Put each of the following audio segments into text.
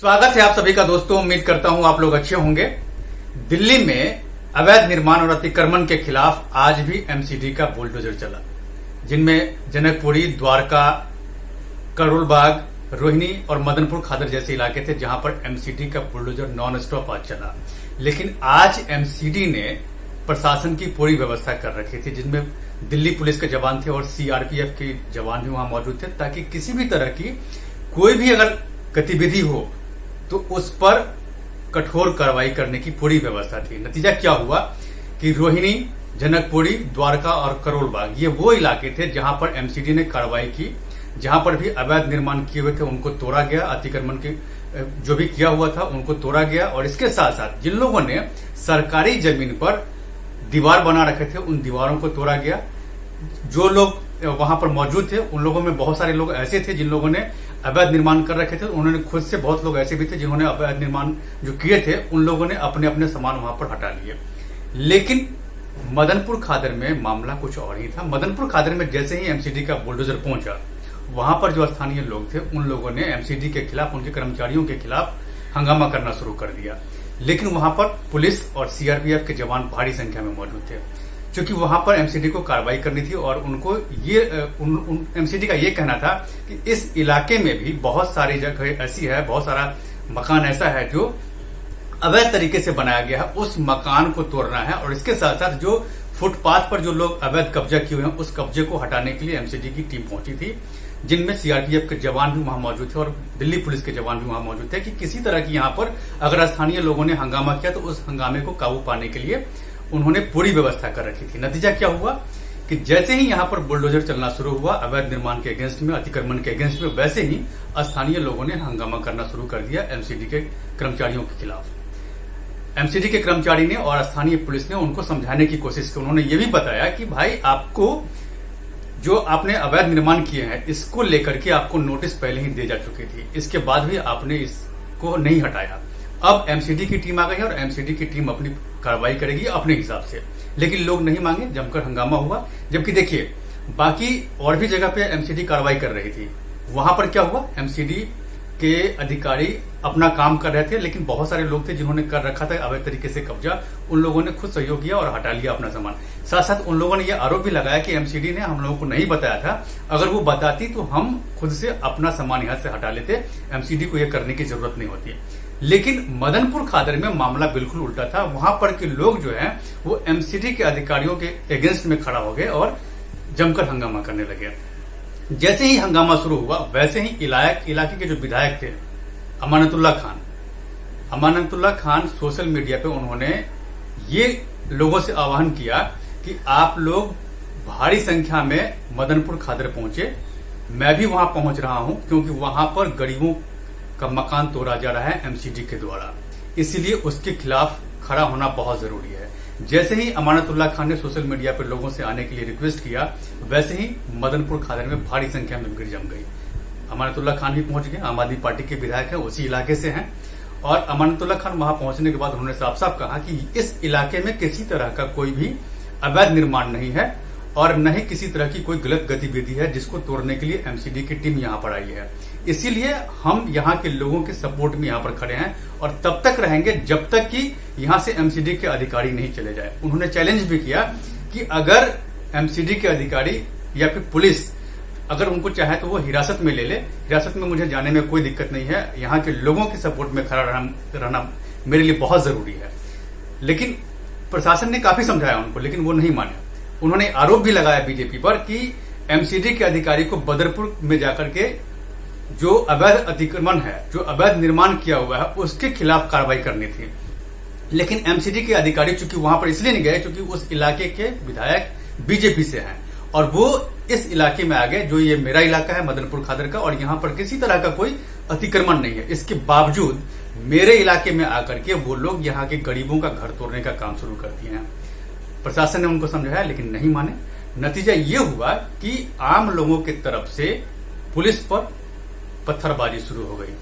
स्वागत है आप सभी का दोस्तों। उम्मीद करता हूं आप लोग अच्छे होंगे। दिल्ली में अवैध निर्माण और अतिक्रमण के खिलाफ आज भी एमसीडी का बुलडोजर चला, जिनमें जनकपुरी, द्वारका, करोलबाग, रोहिणी और मदनपुर खादर जैसे इलाके थे, जहां पर एमसीडी का बुलडोजर नॉन स्टॉप आज चला। लेकिन आज एमसीडी ने प्रशासन की पूरी व्यवस्था कर रखी थी, जिनमें दिल्ली पुलिस के जवान थे और सीआरपीएफ के जवान भी वहां मौजूद थे, ताकि किसी भी तरह की कोई भी अगर गतिविधि हो तो उस पर कठोर कार्रवाई करने की पूरी व्यवस्था थी। नतीजा क्या हुआ कि रोहिणी, जनकपुरी, द्वारका और करोलबाग ये वो इलाके थे जहां पर एमसीडी ने कार्रवाई की, जहां पर भी अवैध निर्माण किए हुए थे उनको तोड़ा गया, अतिक्रमण के जो भी किया हुआ था उनको तोड़ा गया। और इसके साथ साथ जिन लोगों ने सरकारी जमीन पर दीवार बना रखे थे उन दीवारों को तोड़ा गया। जो लोग वहां पर मौजूद थे उन लोगों में बहुत सारे लोग ऐसे थे जिन लोगों ने अवैध निर्माण कर रखे थे। उन्होंने खुद से, बहुत लोग ऐसे भी थे जिन्होंने अवैध निर्माण जो किए थे उन लोगों ने अपने अपने सामान वहां पर हटा लिए। लेकिन मदनपुर खादर में मामला कुछ और ही था। मदनपुर खादर में जैसे ही एमसीडी का बुलडोजर पहुंचा, वहां पर जो स्थानीय लोग थे उन लोगों ने एमसीडी के खिलाफ, उनके कर्मचारियों के खिलाफ हंगामा करना शुरू कर दिया। लेकिन वहां पर पुलिस और सीआरपीएफ के जवान भारी संख्या में मौजूद थे, क्योंकि वहां पर एमसीडी को कार्रवाई करनी थी। और उनको ये एमसीडी का ये कहना था कि इस इलाके में भी बहुत सारी जगह ऐसी है, बहुत सारा मकान ऐसा है जो अवैध तरीके से बनाया गया है, उस मकान को तोड़ना है। और इसके साथ साथ जो फुटपाथ पर जो लोग अवैध कब्जा किए हुए हैं उस कब्जे को हटाने के लिए एमसीडी की टीम पहुंची थी, जिनमें सीआरपीएफ के जवान भी वहां मौजूद थे और दिल्ली पुलिस के जवान भी वहां मौजूद थे, कि किसी तरह की यहां पर अगर स्थानीय लोगों ने हंगामा किया तो उस हंगामे को काबू पाने के लिए उन्होंने पूरी व्यवस्था कर रखी थी। नतीजा क्या हुआ कि जैसे ही यहां पर बुलडोजर चलना शुरू हुआ अवैध निर्माण के अगेंस्ट में, अतिक्रमण के अगेंस्ट में, वैसे ही स्थानीय लोगों ने हंगामा करना शुरू कर दिया एमसीडी के कर्मचारियों के खिलाफ। एमसीडी के कर्मचारी ने और स्थानीय पुलिस ने उनको समझाने की कोशिश की। उन्होंने ये भी बताया कि भाई, आपको जो आपने अवैध निर्माण किए हैं इसको लेकर के आपको नोटिस पहले ही दे जा चुकी थी, इसके बाद भी आपने इसको नहीं हटाया। अब एमसीडी की टीम आ गई है और एमसीडी की टीम अपनी कार्रवाई करेगी अपने हिसाब से। लेकिन लोग नहीं मांगे, जमकर हंगामा हुआ। जबकि देखिए, बाकी और भी जगह पे एमसीडी कार्रवाई कर रही थी, वहां पर क्या हुआ, एमसीडी के अधिकारी अपना काम कर रहे थे, लेकिन बहुत सारे लोग थे जिन्होंने कर रखा था अवैध तरीके से कब्जा, उन लोगों ने खुद सहयोग किया और हटा लिया अपना सामान। साथ साथ उन लोगों ने यह आरोप भी लगाया कि एमसीडी ने हम लोगों को नहीं बताया था, अगर वो बताती तो हम खुद से अपना सामान यहां से हटा लेते, एमसीडी को यह करने की जरूरत नहीं होती। लेकिन मदनपुर खादर में मामला बिल्कुल उल्टा था। वहां पर के लोग जो हैं वो एमसीडी के अधिकारियों के अगेंस्ट में खड़ा हो गए और जमकर हंगामा करने लगे। जैसे ही हंगामा शुरू हुआ वैसे ही इलाके के जो विधायक थे अमानतुल्लाह खान सोशल मीडिया पे उन्होंने ये लोगों से आह्वान किया कि आप लोग भारी संख्या में मदनपुर खादर पहुंचे, मैं भी वहां पहुंच रहा हूं, क्योंकि वहां पर गरीबों का मकान तोड़ा जा रहा है एमसीडी के द्वारा, इसलिए उसके खिलाफ खड़ा होना बहुत जरूरी है। जैसे ही अमानतुल्लाह खान ने सोशल मीडिया पर लोगों से आने के लिए रिक्वेस्ट किया, वैसे ही मदनपुर खादर में भारी संख्या में भीड़ जम गई। अमानतुल्लाह खान भी पहुंच गए, आम आदमी पार्टी के विधायक हैं, उसी इलाके से हैं। और अमानतुल्लाह खान वहां पहुंचने के बाद उन्होंने साफ साफ कहा कि इस इलाके में किसी तरह का कोई भी अवैध निर्माण नहीं है और न ही किसी तरह की कोई गलत गतिविधि है जिसको तोड़ने के लिए एमसीडी की टीम यहां पर आई है। इसीलिए हम यहां के लोगों के सपोर्ट में यहां पर खड़े हैं और तब तक रहेंगे जब तक कि यहां से एमसीडी के अधिकारी नहीं चले जाए। उन्होंने चैलेंज भी किया कि अगर एमसीडी के अधिकारी या फिर पुलिस अगर उनको चाहे तो वो हिरासत में ले ले, हिरासत में मुझे जाने में कोई दिक्कत नहीं है, यहाँ के लोगों के सपोर्ट में खड़ा रहना मेरे लिए बहुत जरूरी है। लेकिन प्रशासन ने काफी समझाया उनको, लेकिन वो नहीं माने। उन्होंने आरोप भी लगाया बीजेपी पर कि एमसीडी के अधिकारी को बदरपुर में जाकर के जो अवैध अतिक्रमण है, जो अवैध निर्माण किया हुआ है, उसके खिलाफ कार्रवाई करनी थी। लेकिन एमसीडी के अधिकारी चूंकि वहां पर इसलिए नहीं गए क्योंकि उस इलाके के विधायक बीजेपी से हैं और वो इस इलाके में आ गए, जो ये मेरा इलाका है मदनपुर खादर का, और यहां पर किसी तरह का कोई अतिक्रमण नहीं है। इसके बावजूद मेरे इलाके में आकर के वो लोग यहाँ के गरीबों का घर तोड़ने का काम शुरू कर दिए हैं। प्रशासन ने उनको समझाया लेकिन नहीं माने। नतीजा ये हुआ कि आम लोगों की तरफ से पुलिस पर पत्थरबाजी शुरू हो गई,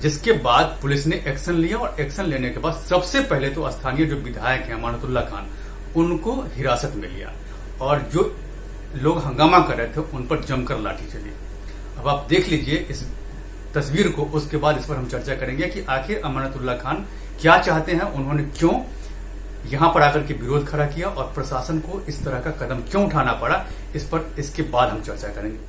जिसके बाद पुलिस ने एक्शन लिया और एक्शन लेने के बाद सबसे पहले तो स्थानीय जो विधायक हैं अमानतुल्लाह खान, उनको हिरासत में लिया और जो लोग हंगामा कर रहे थे उन पर जमकर लाठी चली। अब आप देख लीजिए इस तस्वीर को, उसके बाद इस पर हम चर्चा करेंगे कि आखिर अमानतुल्लाह खान क्या चाहते हैं, उन्होंने क्यों यहां पर आकर के विरोध खड़ा किया और प्रशासन को इस तरह का कदम क्यों उठाना पड़ा, इस पर इसके बाद हम चर्चा करेंगे।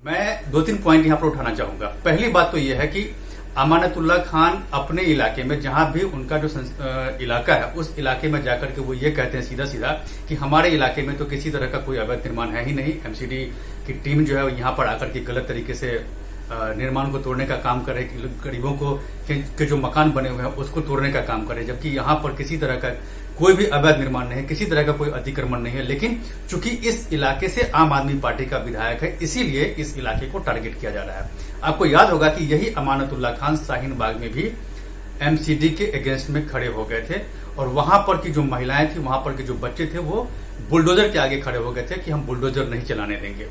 मैं 2-3 पॉइंट यहां पर उठाना चाहूंगा। पहली बात तो यह है कि अमानतुल्लाह खान अपने इलाके में, जहां भी उनका जो इलाका है, उस इलाके में जाकर के वो ये कहते हैं सीधा सीधा कि हमारे इलाके में तो किसी तरह का कोई अवैध निर्माण है ही नहीं। एमसीडी की टीम जो है यहाँ पर आकर के गलत तरीके से निर्माण को तोड़ने का काम करे, गरीबों को के जो मकान बने हुए हैं उसको तोड़ने का काम करे, जबकि यहाँ पर किसी तरह का कोई भी अवैध निर्माण नहीं है, किसी तरह का कोई अतिक्रमण नहीं है। लेकिन चूंकि इस इलाके से आम आदमी पार्टी का विधायक है, इसीलिए इस इलाके को टारगेट किया जा रहा है। आपको याद होगा कि यही अमानतुल्लाह खान शाहीन बाग में भी एमसीडी के अगेंस्ट में खड़े हो गए थे और वहां पर की जो महिलाएं थी, वहां पर के जो बच्चे थे, वो बुलडोजर के आगे खड़े हो गए थे कि हम बुलडोजर नहीं चलाने देंगे।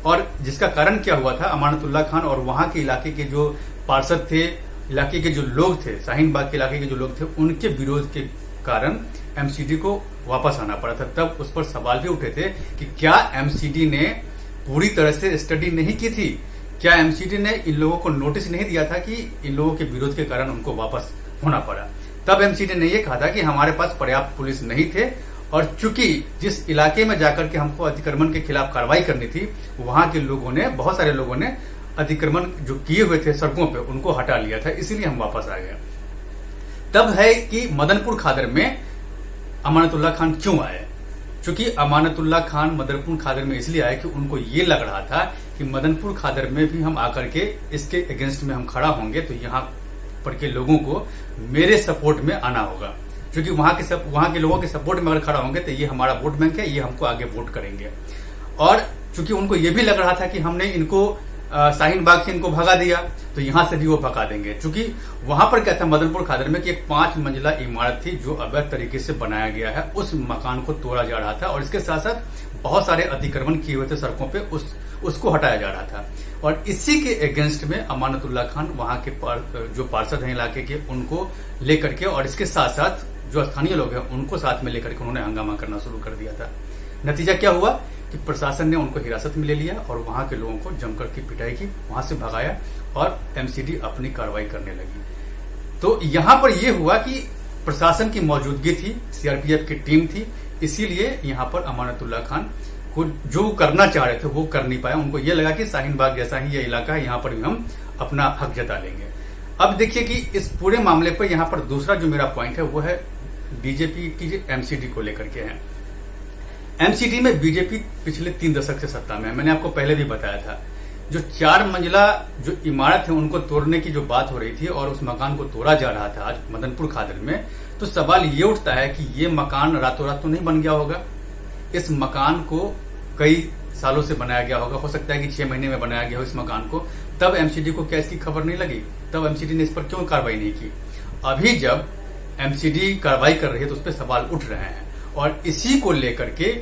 और जिसका कारण क्या हुआ था, अमानतुल्लाह खान और वहां के इलाके के जो पार्षद थे, इलाके के जो लोग थे, शाहीन बाग के इलाके के जो लोग थे, उनके विरोध के कारण एमसीडी को वापस आना पड़ा था। तब उस पर सवाल भी उठे थे कि क्या एमसीडी ने पूरी तरह से स्टडी नहीं की थी, क्या एमसीडी ने इन लोगों को नोटिस नहीं दिया था कि इन लोगों के विरोध के कारण उनको वापस होना पड़ा। तब एमसीडी ने यह कहा था कि हमारे पास पर्याप्त पुलिस नहीं थे और चूंकि जिस इलाके में जाकर के हमको अतिक्रमण के खिलाफ कार्रवाई करनी थी, वहां के लोगों ने, बहुत सारे लोगों ने अतिक्रमण जो किए हुए थे सड़कों पे, उनको हटा लिया था, इसीलिए हम वापस आ गए। तब है कि मदनपुर खादर में अमानतुल्लाह खान क्यों आए। चूंकि अमानतुल्लाह खान मदनपुर खादर में इसलिए आए कि उनको ये लग रहा था कि मदनपुर खादर में भी हम आकर के इसके अगेंस्ट में हम खड़ा होंगे तो यहाँ पर के लोगों को मेरे सपोर्ट में आना होगा, क्योंकि वहां के लोगों के सपोर्ट में अगर खड़ा होंगे तो ये हमारा वोट बैंक है, ये हमको आगे वोट करेंगे। और चूंकि उनको ये भी लग रहा था कि हमने इनको शाहीन बाग से इनको भगा दिया तो यहां से भी वो भगा देंगे। चूंकि वहां पर क्या था मदनपुर खादर में कि एक 5 मंजिला इमारत थी जो अवैध तरीके से बनाया गया है, उस मकान को तोड़ा जा रहा था और इसके साथ साथ बहुत सारे अतिक्रमण किए हुए थे सड़कों पे, उसको हटाया जा रहा था। और इसी के अगेंस्ट में अमानतुल्लाह खान वहां के जो पार्षद हैं इलाके के, उनको लेकर के और इसके साथ साथ जो स्थानीय लोग हैं उनको साथ में लेकर के उन्होंने हंगामा करना शुरू कर दिया था। नतीजा क्या हुआ कि प्रशासन ने उनको हिरासत में ले लिया और वहां के लोगों को जमकर की पिटाई की, वहां से भगाया और एमसीडी अपनी कार्रवाई करने लगी। तो यहां पर यह हुआ कि प्रशासन की मौजूदगी थी, सीआरपीएफ की टीम थी, इसीलिए यहां पर अमानतुल्लाह खान को जो करना चाह रहे थे वो कर नहीं पाया। उनको ये लगा कि शाहीन बाग जैसा ही ये इलाका है, यहां पर भी हम अपना हक जता लेंगे। अब देखिए कि इस पूरे मामले पर यहां पर दूसरा जो मेरा पॉइंट है वो है बीजेपी की एमसीडी को लेकर के हैं। एमसीडी में बीजेपी पिछले 3 दशक से सत्ता में है। मैंने आपको पहले भी बताया था, जो 4 मंजिला जो इमारत है उनको तोड़ने की जो बात हो रही थी और उस मकान को तोड़ा जा रहा था आज मदनपुर खादर में, तो सवाल ये उठता है कि ये मकान रातों रात तो नहीं बन गया होगा। इस मकान को कई सालों से बनाया गया होगा, हो सकता है कि 6 महीने में बनाया गया हो इस मकान को, तब एमसीडी को क्या इसकी खबर नहीं लगी? तब एमसीडी ने इस पर क्यों कार्रवाई नहीं की? अभी जब एमसीडी कार्रवाई कर रही है तो उस पर सवाल उठ रहे हैं और इसी को लेकर के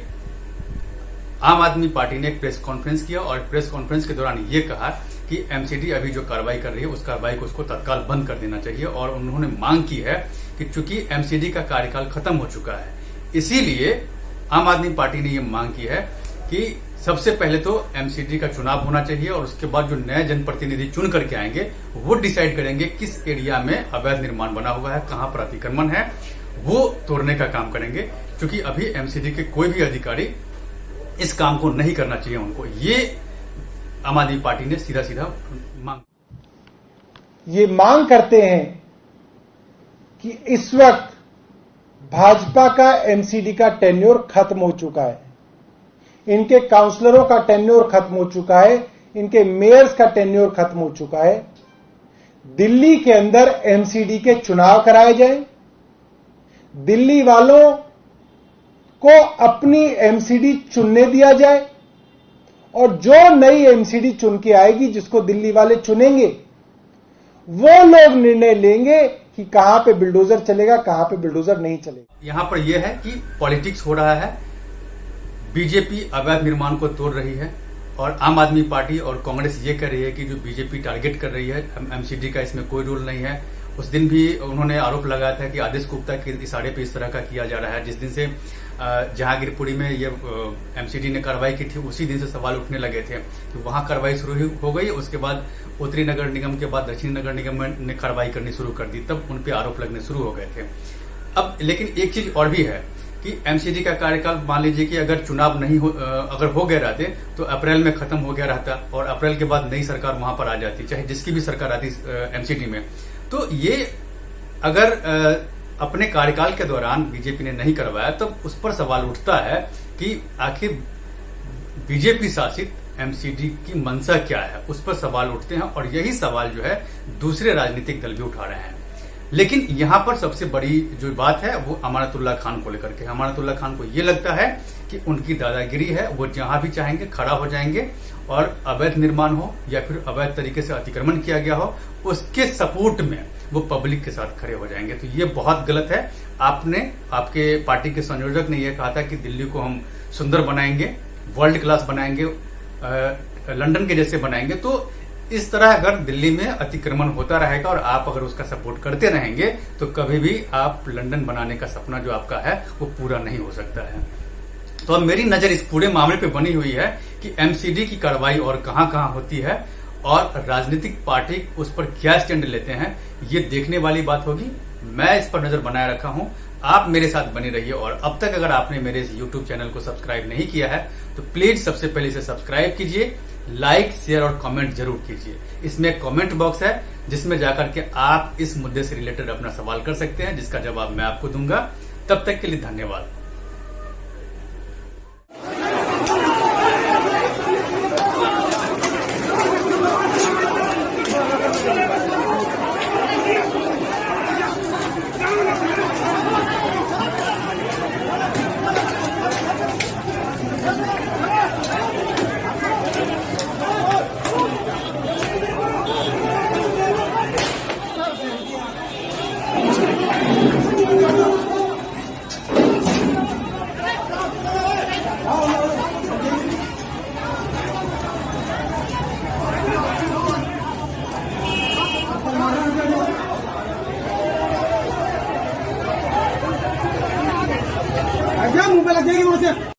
आम आदमी पार्टी ने एक प्रेस कॉन्फ्रेंस किया और प्रेस कॉन्फ्रेंस के दौरान ये कहा कि एमसीडी अभी जो कार्रवाई कर रही है उस कार्रवाई को उसको तत्काल बंद कर देना चाहिए और उन्होंने मांग की है कि चूंकि एमसीडी का कार्यकाल खत्म हो चुका है, इसीलिए आम आदमी पार्टी ने ये मांग की है कि सबसे पहले तो एमसीडी का चुनाव होना चाहिए और उसके बाद जो नए जनप्रतिनिधि चुन करके आएंगे वो डिसाइड करेंगे किस एरिया में अवैध निर्माण बना हुआ है, कहां पर अतिक्रमण है, वो तोड़ने का काम करेंगे। क्योंकि अभी एमसीडी के कोई भी अधिकारी इस काम को नहीं करना चाहिए उनको, ये आम आदमी पार्टी ने सीधा सीधा ये मांग करते हैं कि इस वक्त भाजपा का एमसीडी का टेन्योर खत्म हो चुका है, इनके काउंसलरों का टेन्योर खत्म हो चुका है, इनके मेयर्स का टेन्योर खत्म हो चुका है। दिल्ली के अंदर एमसीडी के चुनाव कराए जाएं, दिल्ली वालों को अपनी एमसीडी चुनने दिया जाए और जो नई एमसीडी चुन के आएगी, जिसको दिल्ली वाले चुनेंगे, वो लोग निर्णय लेंगे कि कहां पे बिल्डोजर चलेगा, कहां पे बिल्डोजर नहीं चलेगा। यहां पर यह है कि पॉलिटिक्स हो रहा है, बीजेपी अवैध निर्माण को तोड़ रही है और आम आदमी पार्टी और कांग्रेस ये कह रही है कि जो बीजेपी टारगेट कर रही है एमसीडी का, इसमें कोई रोल नहीं है। उस दिन भी उन्होंने आरोप लगाया था कि आदेश गुप्ता के इशारे पे इस तरह का किया जा रहा है। जिस दिन से जहांगीरपुरी में ये एमसीडी ने कार्रवाई की थी, उसी दिन से सवाल उठने लगे थे कि वहां कार्रवाई शुरू हो गई, उसके बाद उत्तरी नगर निगम के बाद दक्षिणी नगर निगम ने कार्रवाई करनी शुरू कर दी, तब उन पे आरोप लगने शुरू हो गए थे। अब लेकिन एक चीज और भी है कि एमसीडी का कार्यकाल मान लीजिए कि अगर चुनाव नहीं अगर हो गए रहते तो अप्रैल में खत्म हो गया रहता और अप्रैल के बाद नई सरकार वहां पर आ जाती, चाहे जिसकी भी सरकार आती एमसीडी में, तो ये अगर अपने कार्यकाल के दौरान बीजेपी ने नहीं करवाया तब तो उस पर सवाल उठता है कि आखिर बीजेपी शासित एमसीडी की मंशा क्या है, उस पर सवाल उठते हैं और यही सवाल जो है दूसरे राजनीतिक दल भी उठा रहे हैं। लेकिन यहां पर सबसे बड़ी जो बात है वो अमानतुल्लाह खान को लेकर के, अमानतुल्लाह खान को ये लगता है कि उनकी दादागिरी है, वो जहां भी चाहेंगे खड़ा हो जाएंगे और अवैध निर्माण हो या फिर अवैध तरीके से अतिक्रमण किया गया हो, उसके सपोर्ट में वो पब्लिक के साथ खड़े हो जाएंगे। तो ये बहुत गलत है। आपके पार्टी के संयोजक ने यह कहा था कि दिल्ली को हम सुंदर बनाएंगे, वर्ल्ड क्लास बनाएंगे, लंदन के जैसे बनाएंगे। तो इस तरह अगर दिल्ली में अतिक्रमण होता रहेगा और आप अगर उसका सपोर्ट करते रहेंगे तो कभी भी आप लंदन बनाने का सपना जो आपका है वो पूरा नहीं हो सकता है। तो अब मेरी नजर इस पूरे मामले पे बनी हुई है कि एमसीडी की कार्रवाई और कहां कहां होती है और राजनीतिक पार्टी उस पर क्या स्टैंड लेते हैं, ये देखने वाली बात होगी। मैं इस पर नजर बनाए रखा हूं, आप मेरे साथ बने रहिए और अब तक अगर आपने मेरे इस YouTube चैनल को सब्सक्राइब नहीं किया है तो प्लीज सबसे पहले इसे सब्सक्राइब कीजिए, लाइक शेयर और कमेंट जरूर कीजिए। इसमें एक कमेंट बॉक्स है जिसमें जाकर के आप इस मुद्दे से रिलेटेड अपना सवाल कर सकते हैं, जिसका जवाब मैं आपको दूंगा। तब तक के लिए धन्यवाद। मुंह पे लग जाएगी वहां से।